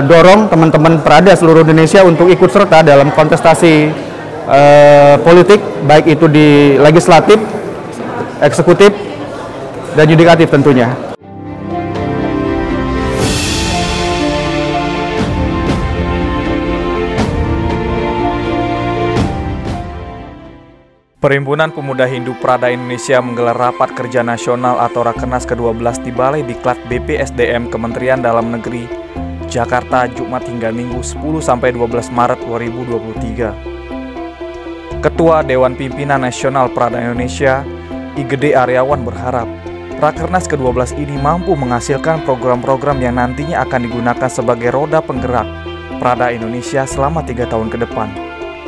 dorong teman-teman Prada seluruh Indonesia untuk ikut serta dalam kontestasi politik, baik itu di legislatif, eksekutif, dan yudikatif tentunya. Perhimpunan Pemuda Hindu Prada Indonesia menggelar rapat kerja nasional atau Rakernas ke-12 di Balai Diklat BPSDM Kementerian Dalam Negeri, Jakarta, Jumat hingga Minggu 10-12 Maret 2023. Ketua Dewan Pimpinan Nasional Prada Indonesia, Igede Aryawan berharap Rakernas ke-12 ini mampu menghasilkan program-program yang nantinya akan digunakan sebagai roda penggerak Prada Indonesia selama 3 tahun ke depan.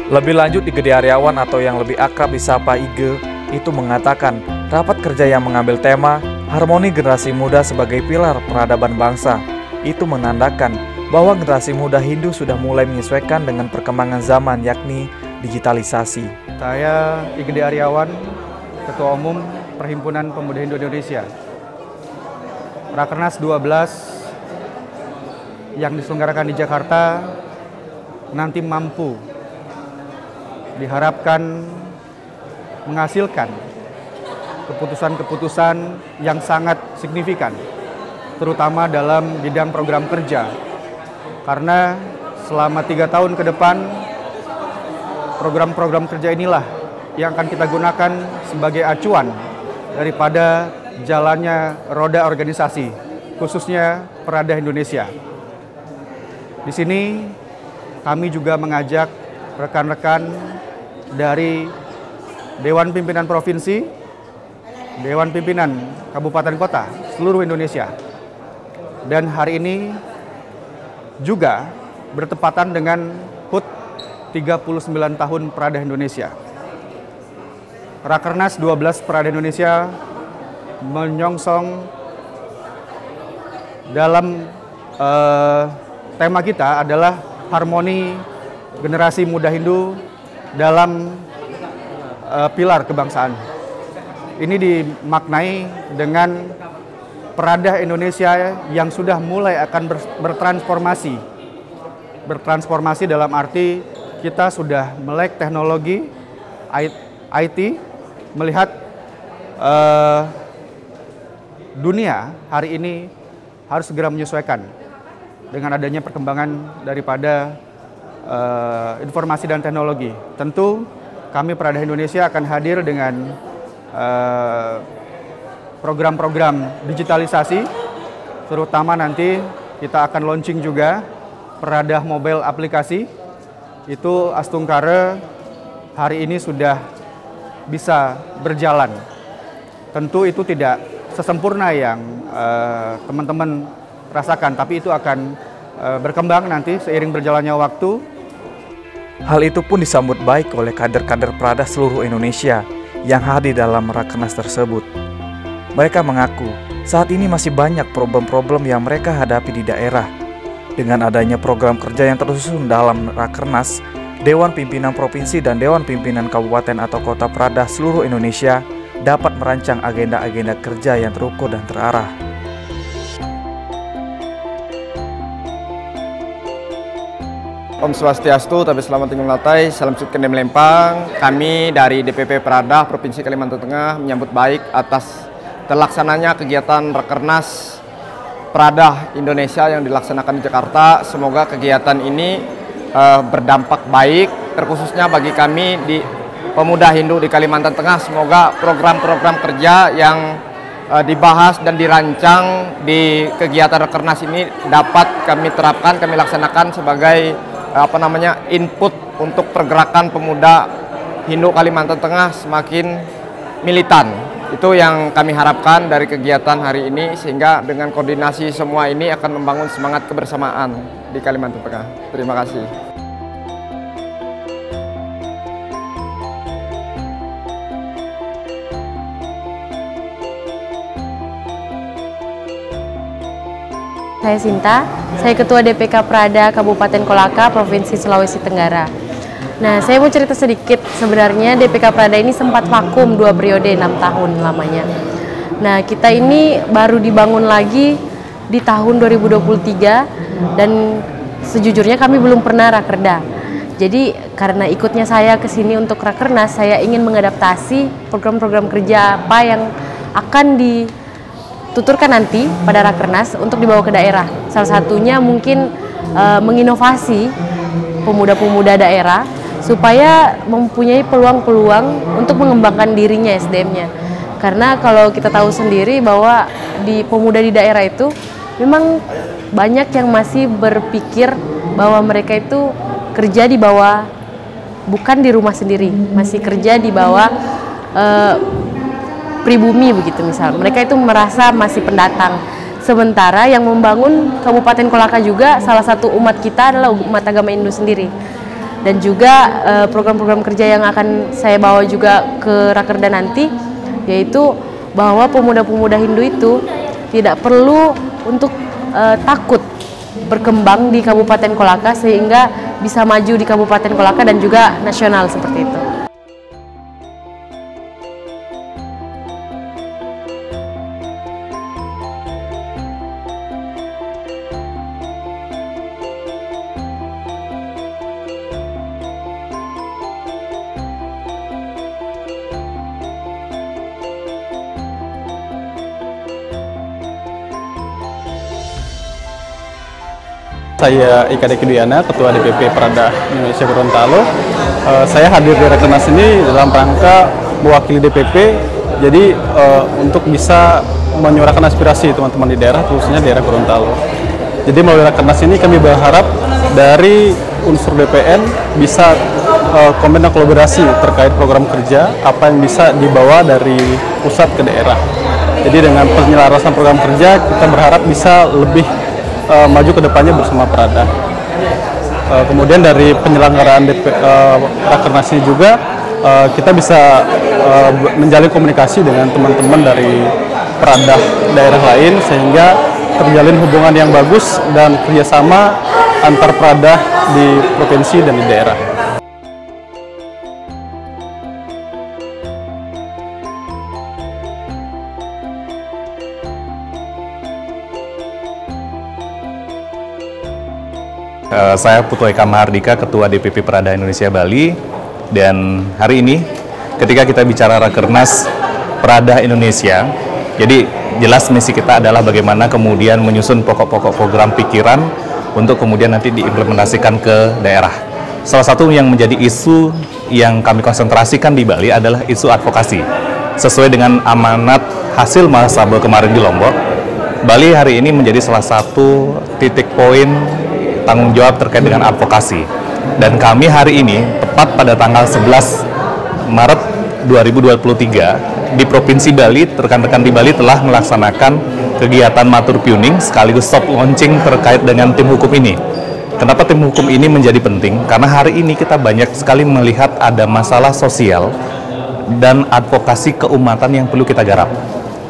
Lebih lanjut, Igede Aryawan atau yang lebih akrab disapa Ige itu mengatakan rapat kerja yang mengambil tema harmoni generasi muda sebagai pilar peradaban bangsa itu menandakan bahwa generasi muda Hindu sudah mulai menyesuaikan dengan perkembangan zaman, yakni digitalisasi. Saya Igede Aryawan, Ketua Umum Perhimpunan Pemuda Hindu Indonesia. Rakernas 12 yang diselenggarakan di Jakarta nanti mampu diharapkan menghasilkan keputusan-keputusan yang sangat signifikan, terutama dalam bidang program kerja. Karena selama 3 tahun ke depan, program-program kerja inilah yang akan kita gunakan sebagai acuan daripada jalannya roda organisasi, khususnya Prada Indonesia. Di sini kami juga mengajak rekan-rekan dari Dewan Pimpinan Provinsi, Dewan Pimpinan Kabupaten Kota seluruh Indonesia. Dan hari ini juga bertepatan dengan HUT 39 tahun Prada Indonesia. Rakernas 12 Prada Indonesia menyongsong dalam tema kita adalah harmoni generasi muda Hindu dalam pilar kebangsaan. Ini dimaknai dengan Prada Indonesia yang sudah mulai akan bertransformasi. Bertransformasi dalam arti kita sudah melek teknologi IT, melihat dunia hari ini harus segera menyesuaikan dengan adanya perkembangan daripada informasi dan teknologi. Tentu kami Prada Indonesia akan hadir dengan program-program digitalisasi, terutama nanti kita akan launching juga Prada Mobile aplikasi. Itu Astungkara hari ini sudah bisa berjalan. Tentu itu tidak sesempurna yang teman-teman rasakan, tapi itu akan berkembang nanti seiring berjalannya waktu. Hal itu pun disambut baik oleh kader-kader Prada seluruh Indonesia yang hadir dalam Rakernas tersebut. Mereka mengaku saat ini masih banyak problem-problem yang mereka hadapi di daerah. Dengan adanya program kerja yang tersusun dalam Rakernas, Dewan Pimpinan Provinsi dan Dewan Pimpinan Kabupaten atau Kota Prada seluruh Indonesia dapat merancang agenda-agenda kerja yang terukur dan terarah. Om Swastiastu, tapi selamat tinggal latai, salam sukses dan melempang. Kami dari DPP Prada Provinsi Kalimantan Tengah menyambut baik atas terlaksananya kegiatan Rakernas Prada Indonesia yang dilaksanakan di Jakarta. Semoga kegiatan ini berdampak baik, terkhususnya bagi kami di pemuda Hindu di Kalimantan Tengah. Semoga program-program kerja yang dibahas dan dirancang di kegiatan Rakernas ini dapat kami terapkan, kami laksanakan sebagai input untuk pergerakan pemuda Hindu Kalimantan Tengah semakin militan. Itu yang kami harapkan dari kegiatan hari ini, sehingga dengan koordinasi semua ini akan membangun semangat kebersamaan di Kalimantan Tengah. Terima kasih. Saya Sinta, saya Ketua DPK Prada Kabupaten Kolaka, Provinsi Sulawesi Tenggara. Nah, saya mau cerita sedikit. Sebenarnya DPK Prada ini sempat vakum 2 periode 6 tahun lamanya. Nah, kita ini baru dibangun lagi di tahun 2023 dan sejujurnya kami belum pernah rakerda. Jadi karena ikutnya saya ke sini untuk Rakernas, saya ingin mengadaptasi program-program kerja apa yang akan dituturkan nanti pada Rakernas untuk dibawa ke daerah. Salah satunya mungkin menginovasi pemuda-pemuda daerah supaya mempunyai peluang-peluang untuk mengembangkan dirinya SDM-nya. Karena kalau kita tahu sendiri bahwa di pemuda di daerah itu memang banyak yang masih berpikir bahwa mereka itu kerja di bawah, bukan di rumah sendiri, masih kerja di bawah pribumi begitu misal. Mereka itu merasa masih pendatang. Sementara yang membangun Kabupaten Kolaka juga salah satu umat kita adalah umat agama Hindu sendiri. Dan juga program-program kerja yang akan saya bawa juga ke Rakerda nanti, yaitu bahwa pemuda-pemuda Hindu itu tidak perlu untuk takut berkembang di Kabupaten Kolaka sehingga bisa maju di Kabupaten Kolaka dan juga nasional seperti itu. Saya Ika Deki Duyana, Ketua DPP Prada Indonesia Gorontalo. Saya hadir di Rakernas ini dalam rangka mewakili DPP, jadi untuk bisa menyuarakan aspirasi teman-teman di daerah, khususnya daerah Gorontalo. Jadi melalui Rakernas ini kami berharap dari unsur BPN bisa komen dan kolaborasi terkait program kerja, apa yang bisa dibawa dari pusat ke daerah. Jadi dengan penyelarasan program kerja, kita berharap bisa lebih maju ke depannya bersama Prada. Kemudian dari penyelenggaraan Rakernas ini juga kita bisa menjalin komunikasi dengan teman-teman dari Prada daerah lain sehingga terjalin hubungan yang bagus dan kerjasama antar Prada di provinsi dan di daerah. Saya Putu Eka Mahardika, Ketua DPP Prada Indonesia Bali, dan hari ini ketika kita bicara Rakernas Prada Indonesia, jadi jelas misi kita adalah bagaimana kemudian menyusun pokok-pokok program pikiran untuk kemudian nanti diimplementasikan ke daerah. Salah satu yang menjadi isu yang kami konsentrasikan di Bali adalah isu advokasi. Sesuai dengan amanat hasil Mahasabel kemarin di Lombok, Bali hari ini menjadi salah satu titik poin tanggung jawab terkait dengan advokasi. Dan kami hari ini, tepat pada tanggal 11 Maret 2023, di Provinsi Bali, rekan-rekan di Bali telah melaksanakan kegiatan matur puning sekaligus soft launching terkait dengan tim hukum ini. Kenapa tim hukum ini menjadi penting? Karena hari ini kita banyak sekali melihat ada masalah sosial dan advokasi keumatan yang perlu kita garap.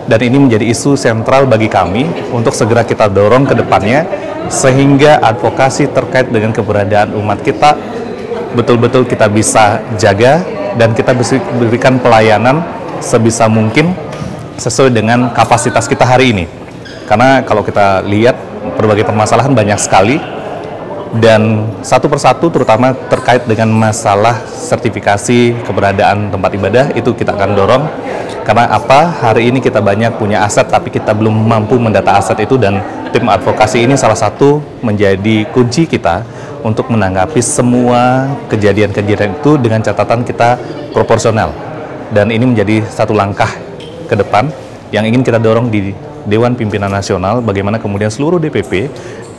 Dan ini menjadi isu sentral bagi kami untuk segera kita dorong ke depannya, sehingga advokasi terkait dengan keberadaan umat kita betul-betul kita bisa jaga dan kita bisa berikan pelayanan sebisa mungkin sesuai dengan kapasitas kita hari ini. Karena kalau kita lihat berbagai permasalahan banyak sekali, dan satu persatu terutama terkait dengan masalah sertifikasi keberadaan tempat ibadah itu kita akan dorong. Karena apa? Hari ini kita banyak punya aset tapi kita belum mampu mendata aset itu, dan tim advokasi ini salah satu menjadi kunci kita untuk menanggapi semua kejadian-kejadian itu dengan catatan kita proporsional. Dan ini menjadi satu langkah ke depan yang ingin kita dorong di Dewan Pimpinan Nasional, bagaimana kemudian seluruh DPP,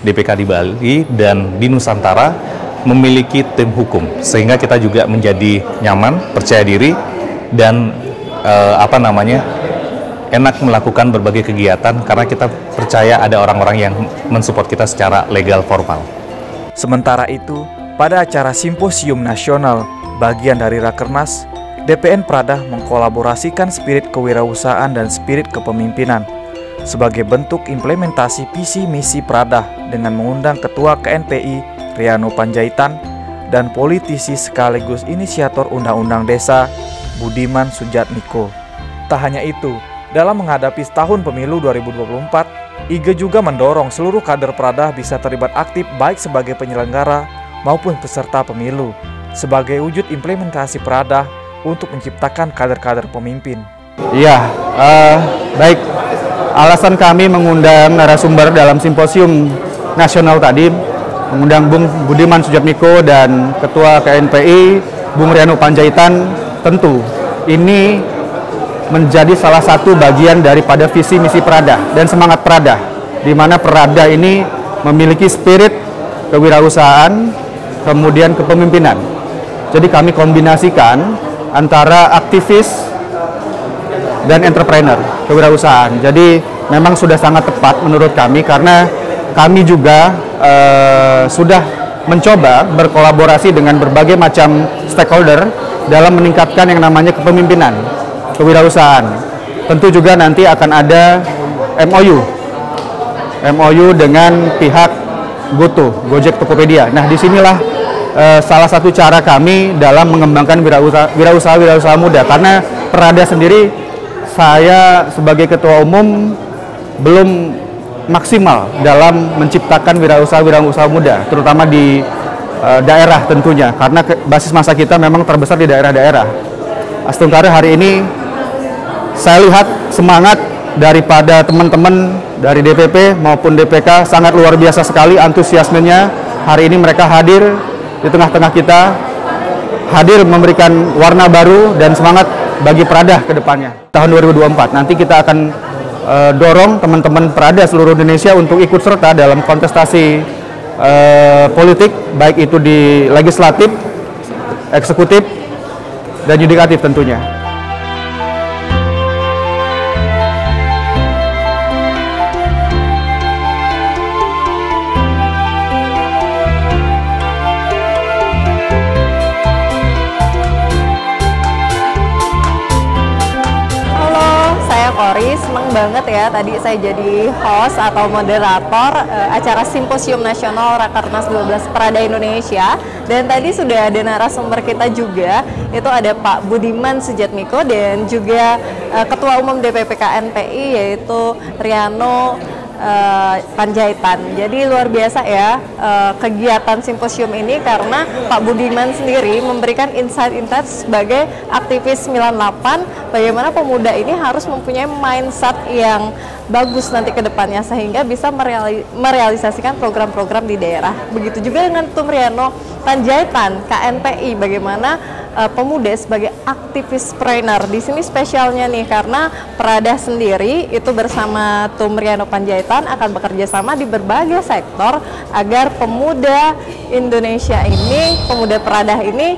DPK di Bali dan di Nusantara memiliki tim hukum, sehingga kita juga menjadi nyaman, percaya diri, dan enak melakukan berbagai kegiatan karena kita percaya ada orang-orang yang mensupport kita secara legal formal. Sementara itu, pada acara Simposium Nasional bagian dari Rakernas, DPN Prada mengkolaborasikan spirit kewirausahaan dan spirit kepemimpinan sebagai bentuk implementasi visi misi Prada dengan mengundang Ketua KNPI Riano Panjaitan dan politisi sekaligus inisiator Undang-Undang Desa Budiman Sujatmiko. Tak hanya itu, dalam menghadapi tahun pemilu 2024, IGE juga mendorong seluruh kader Prada bisa terlibat aktif baik sebagai penyelenggara maupun peserta pemilu sebagai wujud implementasi Prada untuk menciptakan kader-kader pemimpin. Iya, baik. Alasan kami mengundang narasumber dalam simposium nasional tadi, mengundang Bung Budiman Sujatmiko dan Ketua KNPI, Bung Riano Panjaitan, tentu ini menjadi salah satu bagian daripada visi misi Prada dan semangat Prada, di mana Prada ini memiliki spirit kewirausahaan, kemudian kepemimpinan. Jadi kami kombinasikan antara aktivis dan entrepreneur, kewirausahaan. Jadi memang sudah sangat tepat menurut kami karena kami juga sudah mencoba berkolaborasi dengan berbagai macam stakeholder dalam meningkatkan yang namanya kepemimpinan, kewirausahaan. Tentu juga nanti akan ada MOU dengan pihak GoTo, Gojek Tokopedia. Nah, disinilah salah satu cara kami dalam mengembangkan wirausaha muda. Karena Prada sendiri, saya sebagai ketua umum belum maksimal dalam menciptakan wirausaha muda, terutama di daerah tentunya. Karena basis masa kita memang terbesar di daerah-daerah. Astungkara hari ini saya lihat semangat daripada teman-teman dari DPP maupun DPK sangat luar biasa sekali antusiasmenya. Hari ini mereka hadir di tengah-tengah kita, hadir memberikan warna baru dan semangat bagi Prada ke depannya. Tahun 2024 nanti kita akan dorong teman-teman Prada seluruh Indonesia untuk ikut serta dalam kontestasi politik, baik itu di legislatif, eksekutif, dan yudikatif tentunya. Senang banget ya, tadi saya jadi host atau moderator acara Simposium Nasional Rakernas 12 Prada Indonesia. Dan tadi sudah ada narasumber kita juga, itu ada Pak Budiman Sujatmiko dan juga Ketua Umum DPP KNPI yaitu Riano Panjaitan. Jadi luar biasa ya kegiatan simposium ini karena Pak Budiman sendiri memberikan insight-insight sebagai aktivis 98 bagaimana pemuda ini harus mempunyai mindset yang bagus nanti ke depannya sehingga bisa merealisasikan program-program di daerah. Begitu juga dengan Tum Riano Panjaitan KNPI, bagaimana pemuda sebagai aktivispreneur. Di sini spesialnya nih karena Prada sendiri itu bersama Tum Riano Panjaitan akan bekerja sama di berbagai sektor agar pemuda Indonesia ini, pemuda Prada ini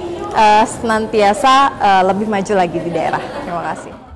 senantiasa lebih maju lagi di daerah. Terima kasih.